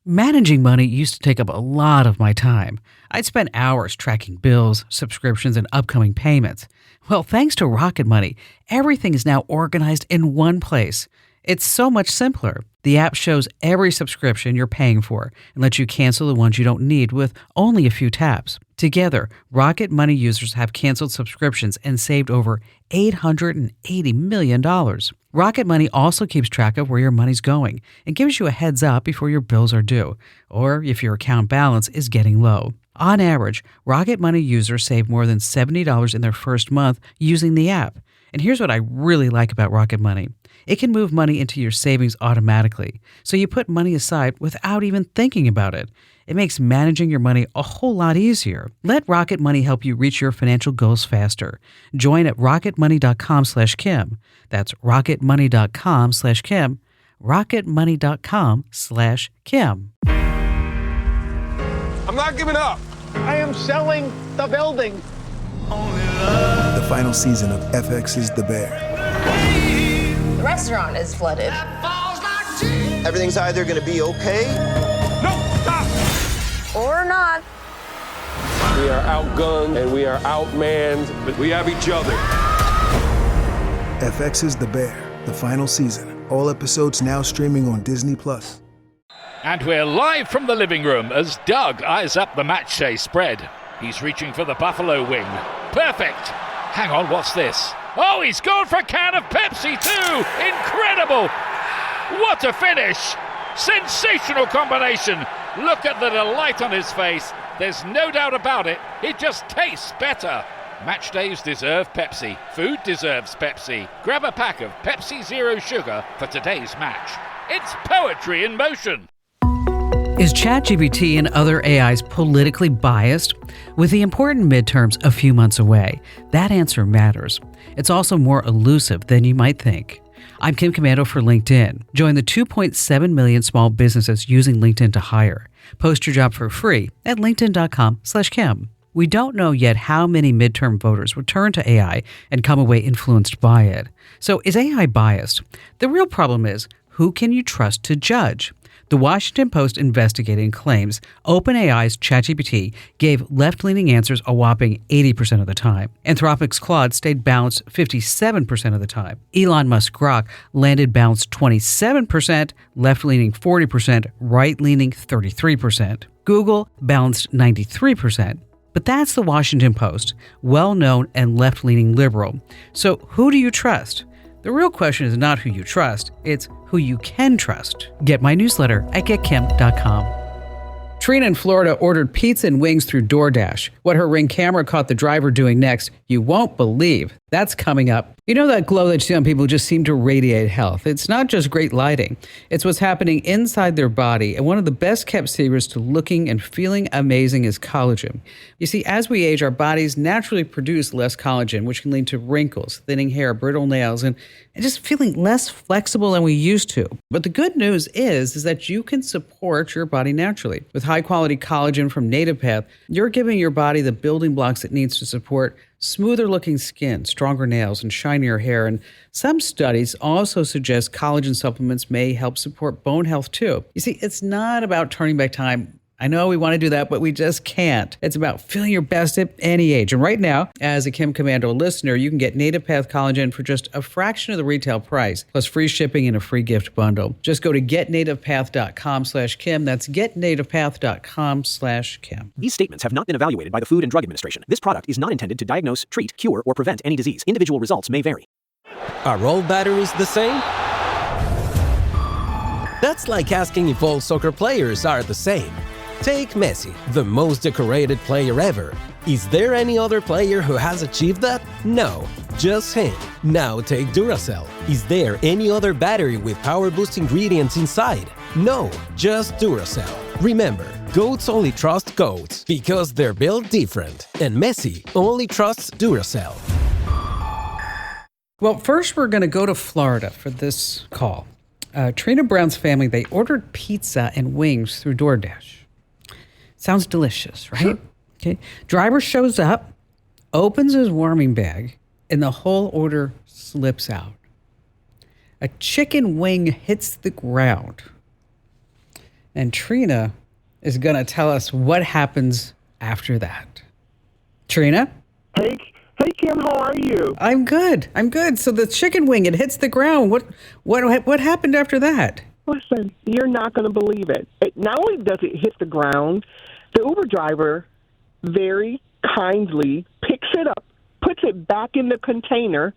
Managing money used to take up a lot of my time. I'd spend hours tracking bills, subscriptions, and upcoming payments. Well, thanks to Rocket Money, everything is now organized in one place. It's so much simpler. The app shows every subscription you're paying for and lets you cancel the ones you don't need with only a few taps. Together, Rocket Money users have canceled subscriptions and saved over $880 million. Rocket Money also keeps track of where your money's going and gives you a heads up before your bills are due, or if your account balance is getting low. On average, Rocket Money users save more than $70 in their first month using the app. And here's what I really like about Rocket Money. It can move money into your savings automatically, so you put money aside without even thinking about it. It makes managing your money a whole lot easier. Let Rocket Money help you reach your financial goals faster. Join at rocketmoney.com/Kim. That's rocketmoney.com/Kim. rocketmoney.com/Kim. I'm not giving up. I am selling the building. The final season of FX's The Bear. The restaurant is flooded. Everything's either going to be okay. No, stop! Or not. We are outgunned and we are outmanned, but we have each other. FX's The Bear, the final season. All episodes now streaming on Disney+. And we're live from the living room as Doug eyes up the match day spread. He's reaching for the buffalo wing. Perfect! Hang on, what's this? Oh, he's gone for a can of Pepsi too! Incredible! What a finish! Sensational combination! Look at the delight on his face. There's no doubt about it. It just tastes better. Match days deserve Pepsi. Food deserves Pepsi. Grab a pack of Pepsi Zero Sugar for today's match. It's poetry in motion. Is ChatGPT and other AIs politically biased? With the important midterms a few months away, that answer matters. It's also more elusive than you might think. I'm Kim Commando for LinkedIn. Join the 2.7 million small businesses using LinkedIn to hire. Post your job for free at linkedin.com/Kim. We don't know yet how many midterm voters will turn to AI and come away influenced by it. So is AI biased? The real problem is, who can you trust to judge? The Washington Post investigating claims OpenAI's ChatGPT gave left-leaning answers a whopping 80% of the time. Anthropic's Claude stayed balanced 57% of the time. Elon Musk's Grok landed balanced 27%, left-leaning 40%, right-leaning 33%. Google balanced 93%. But that's the Washington Post, well-known and left-leaning liberal. So who do you trust? The real question is not who you trust, it's who you can trust. Get my newsletter at getkim.com. Trina in Florida ordered pizza and wings through DoorDash. What her Ring camera caught the driver doing next, you won't believe. That's coming up. You know that glow that you see on people who just seem to radiate health? It's not just great lighting. It's what's happening inside their body. And one of the best kept secrets to looking and feeling amazing is collagen. You see, as we age, our bodies naturally produce less collagen, which can lead to wrinkles, thinning hair, brittle nails, and just feeling less flexible than we used to. But the good news is that you can support your body naturally. With high-quality collagen from Native Path, you're giving your body the building blocks it needs to support smoother looking skin, stronger nails, and shinier hair. And some studies also suggest collagen supplements may help support bone health too. You see, it's not about turning back time. I know we want to do that, but we just can't. It's about feeling your best at any age. And right now, as a Kim Commando listener, you can get Native Path Collagen for just a fraction of the retail price, plus free shipping and a free gift bundle. Just go to getnativepath.com/Kim. That's getnativepath.com/Kim. These statements have not been evaluated by the Food and Drug Administration. This product is not intended to diagnose, treat, cure, or prevent any disease. Individual results may vary. Are all batteries the same? That's like asking if all soccer players are the same. Take Messi, the most decorated player ever. Is there any other player who has achieved that? No, just him. Now take Duracell. Is there any other battery with power boost ingredients inside? No, just Duracell. Remember, goats only trust goats because they're built different. And Messi only trusts Duracell. Well, first we're going to go to Florida for this call. Trina Brown's family, they ordered pizza and wings through DoorDash. Sounds delicious, right? Sure. Okay. Driver shows up, opens his warming bag, and the whole order slips out. A chicken wing hits the ground. And Trina is going to tell us what happens after that. Trina? Hey, Kim, how are you? I'm good. So the chicken wing, it hits the ground. What happened after that? Listen, you're not going to believe it. Not only does it hit the ground, the Uber driver very kindly picks it up, puts it back in the container,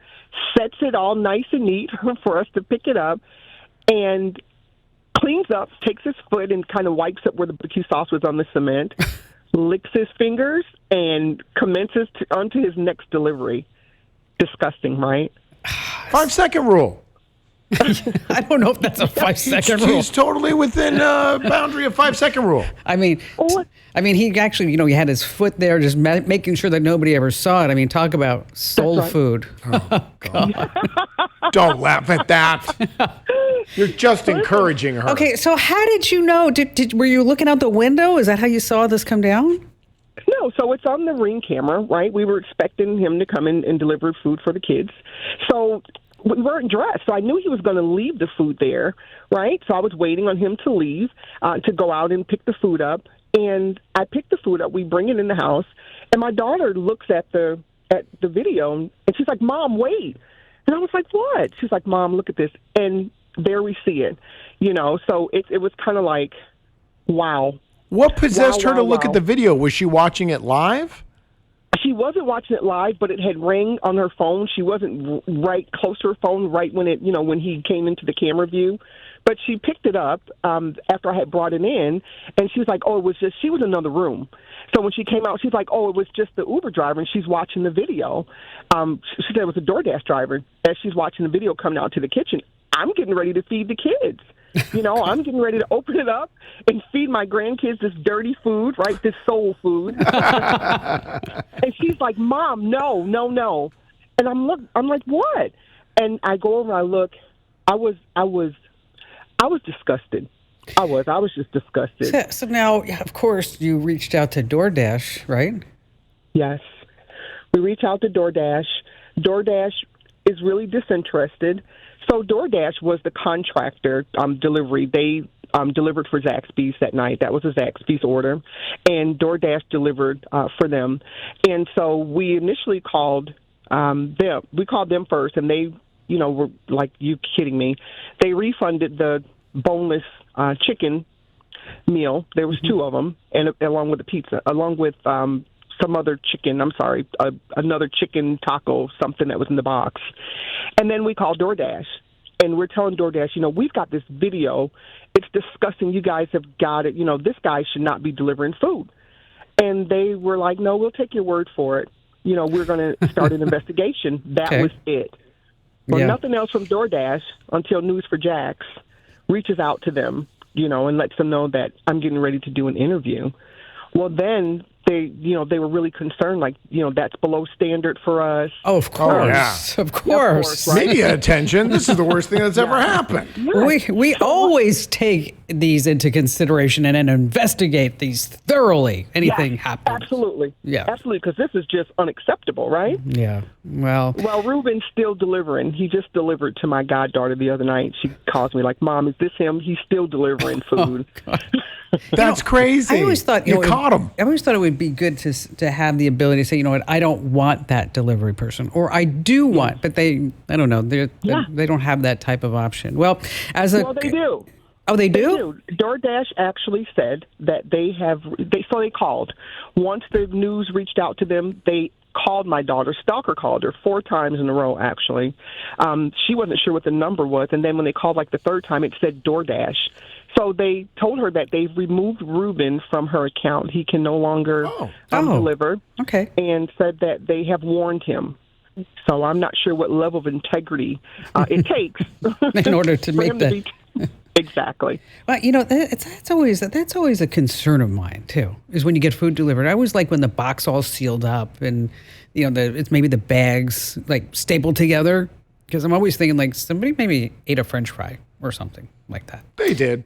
sets it all nice and neat for us to pick it up, and cleans up, takes his foot and kind of wipes up where the barbecue sauce was on the cement, licks his fingers, and commences onto his next delivery. Disgusting, right? 5-second rule. I don't know if that's a 5-second rule. He's totally within boundary of 5-second rule. I mean, he actually, he had his foot there, just making sure that nobody ever saw it. I mean, talk about soul food. Oh, God. Don't laugh at that. You're just encouraging her. Okay, so how did you know? Were you looking out the window? Is that how you saw this come down? No, so it's on the Ring camera, right? We were expecting him to come in and deliver food for the kids. So we weren't dressed, so I knew he was going to leave the food there, right? So I was waiting on him to leave, to go out and pick the food up. And I picked the food up. We bring it in the house, and my daughter looks at the video, and she's like, "Mom, wait." And I was like, "What?" She's like, "Mom, look at this." And there we see it, So it was kind of like, wow. What possessed her to look at the video? Was she watching it live? She wasn't watching it live, but it had rang on her phone. She wasn't right close to her phone right when when he came into the camera view. But she picked it up after I had brought it in, and she was like, "Oh, it was just." She was in another room, so when she came out, she's like, "Oh, it was just the Uber driver," and she's watching the video. She said it was a DoorDash driver. As she's watching the video coming out to the kitchen, I'm getting ready to feed the kids. I'm getting ready to open it up and feed my grandkids this dirty food, right? This soul food. And she's like, "Mom, no." And I'm like, "What?" And I go over, I look. I was disgusted. I was just disgusted. So now, of course, you reached out to DoorDash, right? Yes. We reached out to DoorDash. DoorDash is really disinterested. So DoorDash was the contractor delivery. They delivered for Zaxby's that night. That was a Zaxby's order. And DoorDash delivered for them. And so we initially called them. We called them first, and they, were like, "You kidding me?" They refunded the boneless chicken meal. There was 2 of them, and along with the pizza, along with some other chicken. I'm sorry, another chicken taco, something that was in the box. And then we called DoorDash, and we're telling DoorDash, we've got this video. It's disgusting. You guys have got it. This guy should not be delivering food. And they were like, "No, we'll take your word for it. We're going to start an investigation." That was it. Well, nothing else from DoorDash until News4Jax reaches out to them, and lets them know that I'm getting ready to do an interview. Well, then they were really concerned, like, that's below standard for us. Oh, of course. Of course. Right? Media attention. This is the worst thing that's ever happened. We always take these into consideration and investigate these thoroughly. Anything happens. Absolutely. Yeah. Absolutely, because this is just unacceptable, right? Yeah. Well, Ruben's still delivering. He just delivered to my goddaughter the other night. She calls me like, "Mom, is this him?" He's still delivering food. Oh, That's crazy. I always thought you caught him. I always thought it would be good to have the ability to say, "You know what, I don't want that delivery person," or "I do want," but I don't know, they don't have that type of option. Well, they do. Oh, they do? DoorDash actually said that they called. Once the news reached out to them, they called my daughter. Stalker called her 4 times in a row, actually. She wasn't sure what the number was, and then when they called like the 3rd time, it said DoorDash. So they told her that they've removed Ruben from her account. He can no longer deliver. Okay. And said that they have warned him. So I'm not sure what level of integrity it takes in order to make that. Exactly. Well, that's always a concern of mine too. Is when you get food delivered. I always like when the box all sealed up and it's maybe the bags like stapled together, because I'm always thinking like somebody maybe ate a French fry or something like that. They did.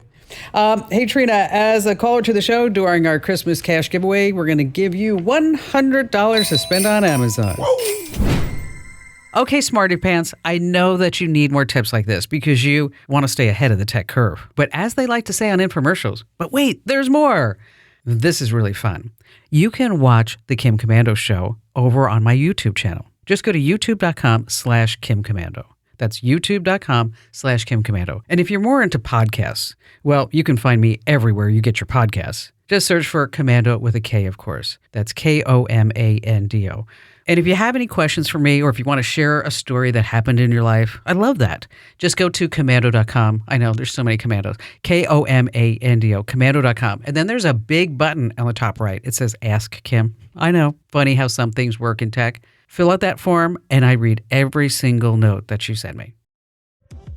Hey, Trina, as a caller to the show during our Christmas cash giveaway, we're going to give you $100 to spend on Amazon. Whoa. Okay, Smarty Pants, I know that you need more tips like this because you want to stay ahead of the tech curve. But as they like to say on infomercials, but wait, there's more. This is really fun. You can watch The Kim Komando Show over on my YouTube channel. Just go to youtube.com/Kim Komando. That's youtube.com/Kim Komando. And if you're more into podcasts, well, you can find me everywhere you get your podcasts. Just search for Komando with a K, of course. That's Komando. And if you have any questions for me or if you want to share a story that happened in your life, I love that. Just go to komando.com. I know there's so many commandos. Komando, komando.com. And then there's a big button on the top right. It says Ask Kim. I know, funny how some things work in tech. Fill out that form and I read every single note that you send me.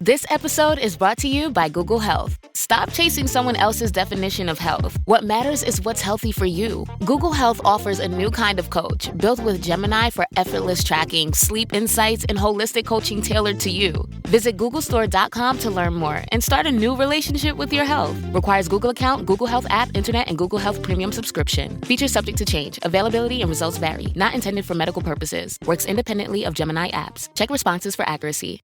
This episode is brought to you by Google Health. Stop chasing someone else's definition of health. What matters is what's healthy for you. Google Health offers a new kind of coach built with Gemini for effortless tracking, sleep insights, and holistic coaching tailored to you. Visit googlestore.com to learn more and start a new relationship with your health. Requires Google account, Google Health app, internet, and Google Health Premium subscription. Features subject to change. Availability and results vary. Not intended for medical purposes. Works independently of Gemini apps. Check responses for accuracy.